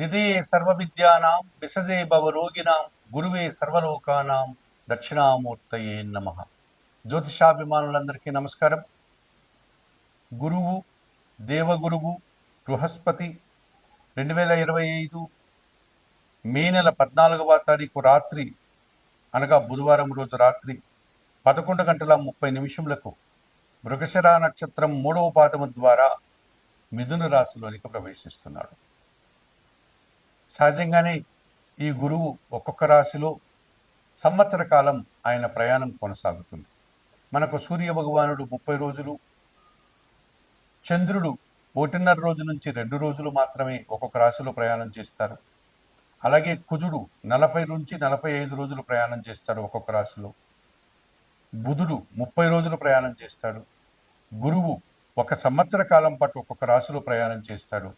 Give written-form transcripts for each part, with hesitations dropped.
నిధే సర్వవిద్యానాం విసజే భవరోగిణాం గురువే సర్వలోకానాం దక్షిణామూర్తయే నమః. జ్యోతిషాభిమానులందరికీ నమస్కారం. గురువు దేవగురువు బృహస్పతి 2025 మే నెల 14వ తారీఖు రాత్రి అనగా బుధవారం రోజు రాత్రి 11:30 మృగశిర నక్షత్రం 3వ పాదము ద్వారా మిథున రాశిలోనికి ప్రవేశిస్తున్నాడు. సహజంగానే ఈ గురువు ఒక్కొక్క రాశిలో సంవత్సర కాలం ఆయన ప్రయాణం కొనసాగుతుంది. మనకు సూర్య భగవానుడు 30 రోజులు, చంద్రుడు 1.5 రోజు నుంచి 2 రోజులు మాత్రమే ఒక్కొక్క రాశిలో ప్రయాణం చేస్తారు. అలాగే కుజుడు 40 నుంచి 45 రోజులు ప్రయాణం చేస్తాడు ఒక్కొక్క రాశిలో. బుధుడు 30 రోజులు ప్రయాణం చేస్తాడు. గురువు 1 సంవత్సర కాలం పాటు ఒక్కొక్క రాశిలో ప్రయాణం చేస్తాడు.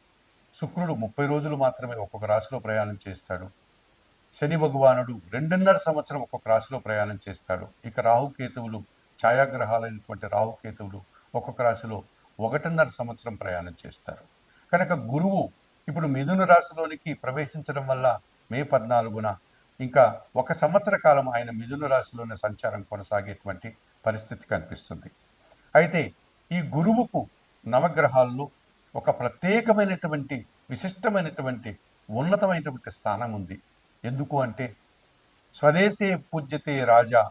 శుక్రుడు 30 రోజులు మాత్రమే ఒక్కొక్క రాశిలో ప్రయాణం చేస్తాడు. శని భగవానుడు 2.5 సంవత్సరం ఒక్కొక్క రాశిలో ప్రయాణం చేస్తాడు. ఇక రాహుకేతువులు, ఛాయాగ్రహాలైనటువంటి రాహుకేతువులు ఒక్కొక్క రాశిలో 1.5 సంవత్సరం ప్రయాణం చేస్తారు. కనుక గురువు ఇప్పుడు మిథున రాశిలోనికి ప్రవేశించడం వల్ల మే 14న ఇంకా 1 సంవత్సర కాలం ఆయన మిథున రాశిలోనే సంచారం కొనసాగేటువంటి పరిస్థితి కనిపిస్తుంది. అయితే ఈ గురువుకు నవగ్రహాల్లో ఒక ప్రత్యేకమైనటువంటి విశిష్టమైనటువంటి ఉన్నతమైనటువంటి స్థానం ఉంది. ఎందుకు అంటే స్వదేశే పూజ్యతే రాజా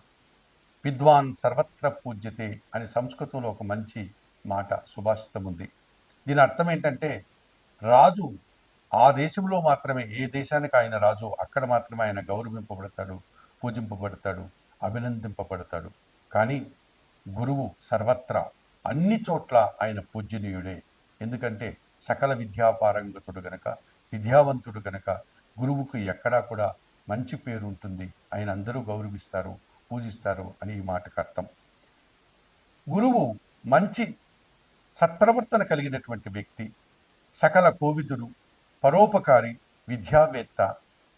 విద్వాన్ సర్వత్ర పూజ్యతే అని సంస్కృతంలో ఒక మంచి మాట సుభాషితం ఉంది. దీని అర్థం ఏంటంటే రాజు ఆ దేశంలో మాత్రమే, ఏ దేశానికి ఆయన రాజు అక్కడ మాత్రమే ఆయన గౌరవింపబడతాడు, పూజింపబడతాడు, అభినందింపబడతాడు. కానీ గురువు సర్వత్రా అన్ని చోట్ల ఆయన పూజనీయుడే. ఎందుకంటే సకల విద్యాపారంగతుడు గనక, విద్యావంతుడు గనక గురువుకు ఎక్కడా కూడా మంచి పేరు ఉంటుంది. ఆయన అందరూ గౌరవిస్తారు, పూజిస్తారు అని ఈ మాటకు అర్థం. గురువు మంచి సత్ప్రవర్తన కలిగినటువంటి వ్యక్తి, సకల కోవిదుడు, పరోపకారి, విద్యావేత్త.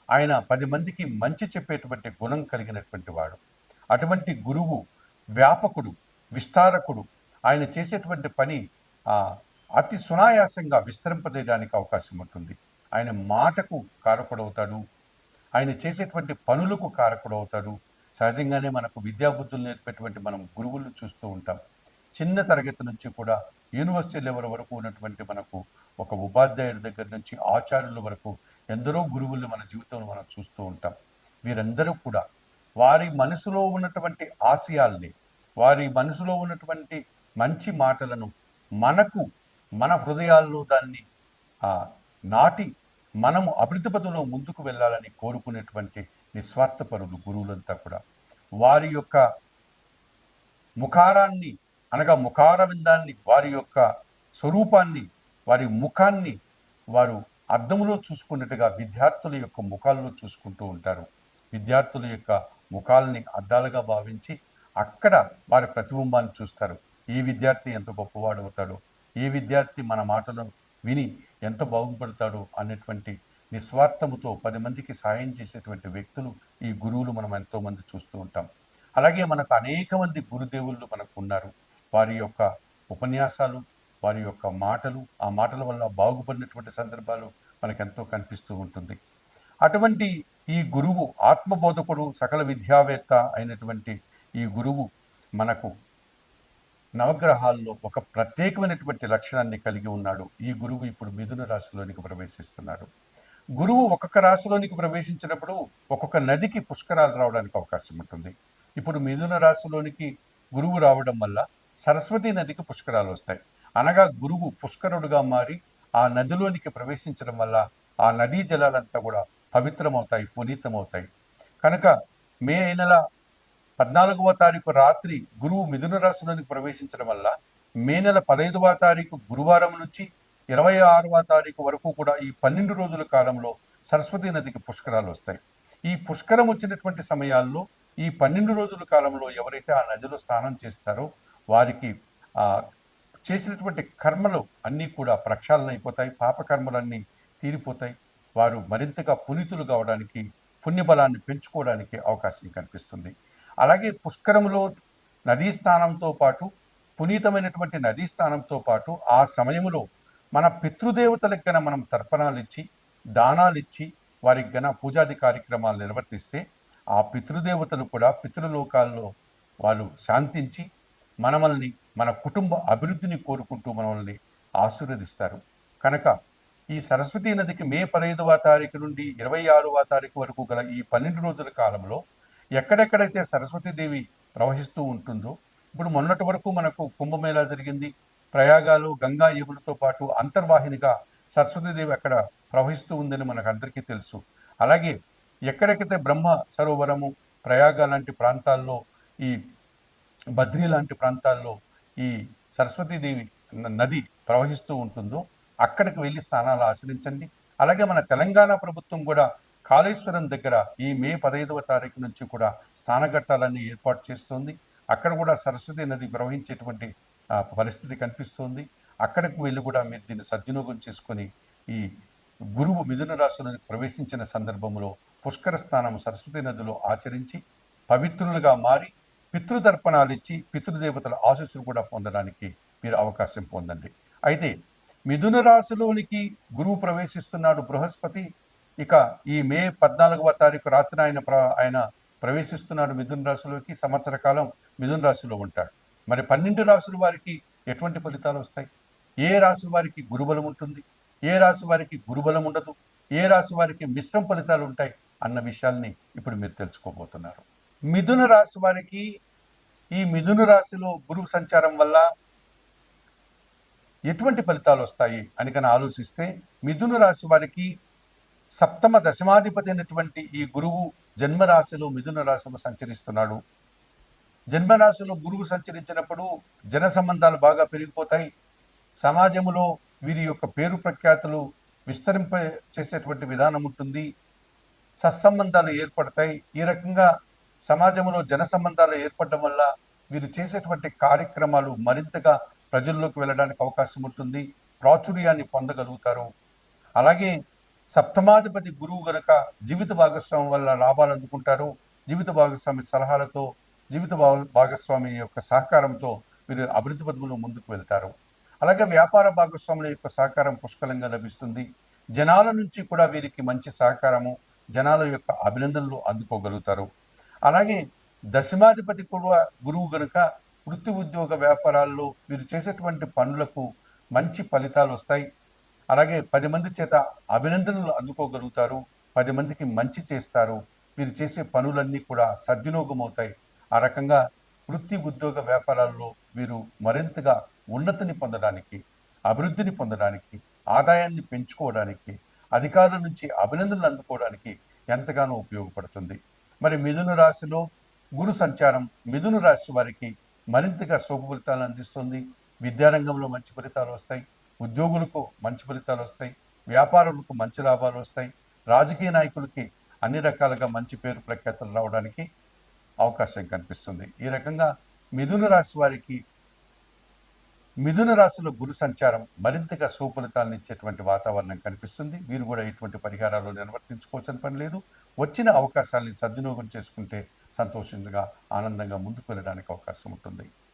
ఆయన 10 మందికి మంచి చెప్పేటువంటి గుణం కలిగినటువంటి వాడు. అటువంటి గురువు వ్యాపకుడు, విస్తారకుడు. ఆయన చేసేటువంటి పని అతి సునాయాసంగా విస్తరింపజేయడానికి అవకాశం ఉంటుంది. ఆయన మాటకు కారకుడవుతాడు, ఆయన చేసేటువంటి పనులకు కారకుడవుతాడు. సహజంగానే మనకు విద్యాబుద్ధులు నేర్పేటువంటి మనం గురువులను చూస్తూ ఉంటాం. చిన్న తరగతి నుంచి కూడా యూనివర్సిటీ లెవెల్ వరకు ఉన్నటువంటి మనకు ఒక ఉపాధ్యాయుడి దగ్గర నుంచి ఆచార్యుల వరకు ఎందరో గురువులు మన జీవితంలో మనం చూస్తూ ఉంటాం. వీరందరూ కూడా వారి మనసులో ఉన్నటువంటి ఆశయాల్ని, వారి మనసులో ఉన్నటువంటి మంచి మాటలను మన హృదయాల్లో దాన్ని నాటి మనము అభివృద్ధి పదంలో ముందుకు వెళ్ళాలని కోరుకునేటువంటి నిస్వార్థపరులు గురువులంతా కూడా. వారి యొక్క ముఖారాన్ని అనగా ముఖారవిందాన్ని, వారి యొక్క స్వరూపాన్ని, వారి ముఖాన్ని వారు అద్దంలో చూసుకున్నట్టుగా విద్యార్థుల యొక్క ముఖాల్లో చూసుకుంటూ ఉంటారు. విద్యార్థుల యొక్క ముఖాలని అద్దాలుగా భావించి అక్కడ వారి ప్రతిబింబాన్ని చూస్తారు. ఈ విద్యార్థి ఎంత గొప్పవాడు అవుతాడో, ఏ విద్యార్థి మన మాటలను విని ఎంత బాగుపడతాడో అనేటువంటి నిస్వార్థముతో 10 మందికి సాయం చేసేటువంటి వ్యక్తులు ఈ గురువులు మనం ఎంతోమంది చూస్తూ ఉంటాం. అలాగే మనకు అనేక మంది గురుదేవుళ్ళు మనకు ఉన్నారు. వారి యొక్క ఉపన్యాసాలు, వారి యొక్క మాటలు, ఆ మాటల వల్ల బాగుపడినటువంటి సందర్భాలు మనకెంతో కనిపిస్తూ ఉంటుంది. అటువంటి ఈ గురువు ఆత్మబోధకుడు, సకల విద్యావేత్త అయినటువంటి ఈ గురువు మనకు నవగ్రహాల్లో ఒక ప్రత్యేకమైనటువంటి లక్షణాన్ని కలిగి ఉన్నాడు. ఈ గురువు ఇప్పుడు మిథున రాశిలోనికి ప్రవేశిస్తున్నాడు. గురువు ఒక్కొక్క రాశిలోనికి ప్రవేశించినప్పుడు ఒక్కొక్క నదికి పుష్కరాలు రావడానికి అవకాశం ఉంటుంది. ఇప్పుడు మిథున రాశిలోనికి గురువు రావడం వల్ల సరస్వతి నదికి పుష్కరాలు వస్తాయి. అనగా గురువు పుష్కరుడుగా మారి ఆ నదిలోనికి ప్రవేశించడం వల్ల ఆ నదీ జలాలంతా కూడా పవిత్రమవుతాయి, పునీతమవుతాయి. కనుక మే నెల 14వ తారీఖు రాత్రి గురువు మిథున రాశిలోనికి ప్రవేశించడం వల్ల మే నెల 15వ తారీఖు గురువారం నుంచి 26వ తారీఖు వరకు కూడా ఈ 12 రోజుల కాలంలో సరస్వతి నదికి పుష్కరాలు వస్తాయి. ఈ పుష్కరం వచ్చినటువంటి సమయాల్లో ఈ 12 రోజుల కాలంలో ఎవరైతే ఆ నదిలో స్నానం చేస్తారో వారికి చేసినటువంటి కర్మలు అన్నీ కూడా ప్రక్షాళన అయిపోతాయి, పాపకర్మలన్నీ తీరిపోతాయి. వారు మరింతగా పునీతులు కావడానికి, పుణ్యబలాన్ని పెంచుకోవడానికి అవకాశం కనిపిస్తుంది. అలాగే పుష్కరములో నదీ స్థానంతో పాటు, పునీతమైనటువంటి నదీ స్థానంతో పాటు ఆ సమయంలో మన పితృదేవతలకు కన్నా మనం తర్పణాలు ఇచ్చి దానాలిచ్చి వారికి గన పూజాది కార్యక్రమాలు నిర్వర్తిస్తే ఆ పితృదేవతలు కూడా పితృలోకాల్లో వాళ్ళు శాంతించి మనల్ని మన కుటుంబ అభివృద్ధిని కోరుకుంటూ మనల్ని ఆశీర్వదిస్తారు. కనుక ఈ సరస్వతీ నదికి మే 15వ తారీఖు నుండి 26వ తారీఖు వరకు గల ఈ 12 రోజుల కాలంలో ఎక్కడెక్కడైతే సరస్వతీదేవి ప్రవహిస్తూ ఉంటుందో, ఇప్పుడు మొన్నటి వరకు మనకు కుంభమేళా జరిగింది. ప్రయాగాలు గంగా యములతో పాటు అంతర్వాహినిగా సరస్వతీదేవి అక్కడ ప్రవహిస్తూ ఉందని మనకు అందరికీ తెలుసు. అలాగే ఎక్కడెక్కడైతే బ్రహ్మ సరోవరము, ప్రయాగ లాంటి ప్రాంతాల్లో, ఈ బద్రీ లాంటి ప్రాంతాల్లో ఈ సరస్వతీదేవి నది ప్రవహిస్తూ ఉంటుందో అక్కడికి వెళ్ళి స్నానాలు ఆచరించండి. అలాగే మన తెలంగాణ ప్రభుత్వం కూడా కాళేశ్వరం దగ్గర ఈ మే 15వ తారీఖు నుంచి కూడా స్నానఘట్టాలన్నీ ఏర్పాటు చేస్తుంది. అక్కడ కూడా సరస్వతి నది ప్రవహించేటువంటి పరిస్థితి కనిపిస్తోంది. అక్కడికి వెళ్ళి కూడా మీరు దీన్ని సద్వినియోగం చేసుకొని ఈ గురువు మిథున రాశిలోకి ప్రవేశించిన సందర్భంలో పుష్కర స్నానం సరస్వతి నదిలో ఆచరించి పవిత్రులుగా మారి పితృతర్పణాలు ఇచ్చి పితృదేవతల ఆశీస్సులు కూడా పొందడానికి మీరు అవకాశం పొందండి. అయితే మిథున రాశిలోనికి గురువు ప్రవేశిస్తున్నాడు బృహస్పతి. ఇక ఈ మే 14వ తారీఖు రాత్రి ఆయన ప్రవేశిస్తున్నాడు మిథున రాశిలోకి. సంవత్సర కాలం మిథున రాశిలో ఉంటాడు. మరి 12 రాశుల వారికి ఎటువంటి ఫలితాలు వస్తాయి? ఏ రాశి వారికి గురుబలం ఉంటుంది, ఏ రాశి వారికి గురుబలం ఉండదు, ఏ రాశి వారికి మిశ్రమ ఫలితాలు ఉంటాయి అన్న విషయాల్ని ఇప్పుడు మీరు తెలుసుకోబోతున్నారు. మిథున రాశి వారికి ఈ మిథున రాశిలో గురువు సంచారం వల్ల ఎటువంటి ఫలితాలు వస్తాయి అని కనుక ఆలోచిస్తే, మిథున రాశి వారికి సప్తమ దశమాధిపతి అయినటువంటి ఈ గురువు జన్మరాశిలో మిథున రాశిలో సంచరిస్తున్నాడు. జన్మరాశిలో గురువు సంచరించినప్పుడు జన సంబంధాలు బాగా పెరిగిపోతాయి. సమాజంలో వీరి యొక్క పేరు ప్రఖ్యాతులు విస్తరింప చేసేటువంటి విధానం ఉంటుంది. సత్సంబంధాలు ఏర్పడతాయి. ఈ రకంగా సమాజంలో జన సంబంధాలు ఏర్పడడం వల్ల వీరు చేసేటువంటి కార్యక్రమాలు మరింతగా ప్రజల్లోకి వెళ్ళడానికి అవకాశం ఉంటుంది. ప్రాచుర్యాన్ని పొందగలుగుతారు. అలాగే సప్తమాధిపతి గురువు గనక జీవిత భాగస్వామి వల్ల లాభాలు అందుకుంటారు. జీవిత భాగస్వామి సలహాలతో, జీవిత భాగస్వామి యొక్క సహకారంతో వీరు అభివృద్ధి పథకంలో ముందుకు వెళ్తారు. అలాగే వ్యాపార భాగస్వాముల యొక్క సహకారం పుష్కలంగా లభిస్తుంది. జనాల నుంచి కూడా వీరికి మంచి సహకారము, జనాల యొక్క అభినందనలు అందుకోగలుగుతారు. అలాగే దశమాధిపతి కూడా గురువు గనుక వృత్తి ఉద్యోగ వ్యాపారాల్లో వీరు చేసేటువంటి పనులకు మంచి ఫలితాలు వస్తాయి. అలాగే 10 మంది చేత అభినందనలు అందుకోగలుగుతారు. 10 మందికి మంచి చేస్తారు. వీరు చేసే పనులన్నీ కూడా సద్వినియోగం అవుతాయి. ఆ రకంగా వృత్తి ఉద్యోగ వ్యాపారాల్లో వీరు మరింతగా ఉన్నతిని పొందడానికి, అభివృద్ధిని పొందడానికి, ఆదాయాన్ని పెంచుకోవడానికి, అధికారుల నుంచి అభినందనలు అందుకోవడానికి ఎంతగానో ఉపయోగపడుతుంది. మరి మిథున రాశిలో గురు సంచారం మిథున రాశి వారికి మరింతగా శుభ ఫలితాలను అందిస్తుంది. విద్యారంగంలో మంచి ఫలితాలు వస్తాయి. ఉద్యోగులకు మంచి ఫలితాలు వస్తాయి. వ్యాపారులకు మంచి లాభాలు వస్తాయి. రాజకీయ నాయకులకి అన్ని రకాలుగా మంచి పేరు ప్రఖ్యాతులు రావడానికి అవకాశం కనిపిస్తుంది. ఈ రకంగా మిథున రాశి వారికి మిథున రాశిలో గురు సంచారం మరింతగా సుఫలితాలను ఇచ్చేటువంటి వాతావరణం కనిపిస్తుంది. వీరు కూడా ఎటువంటి పరిహారాలు నిర్వర్తించుకోవాల్సిన పని లేదు. వచ్చిన అవకాశాలను సద్వినియోగం చేసుకుంటే సంతోషంగా, ఆనందంగా ముందుకు వెళ్ళడానికి అవకాశం ఉంటుంది.